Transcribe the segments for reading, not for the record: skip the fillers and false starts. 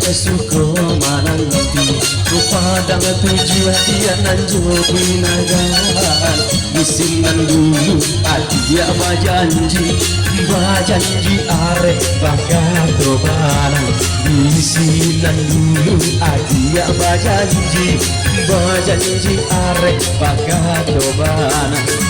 suko mananti Rupadang tujuan dia nanjobi nagan Isinan dulu adia bajanji arek bakal tobanan Isinan dulu adia bajanji arek bakal tobanan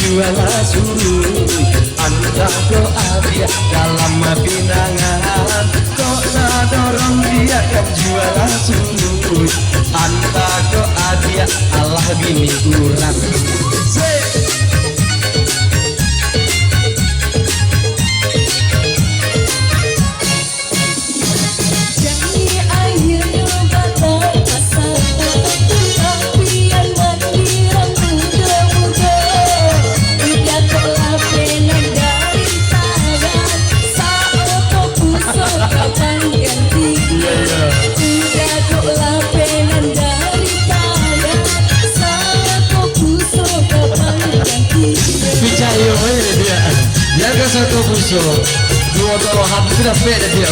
jual suruh anda doa dia dalam pinangan kok dorong dia kan jual suruh anda doa dia Allah bini kurang dia kan satu busuk dua tolong habis sudah beda dia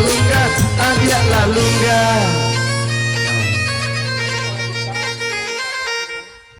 lunga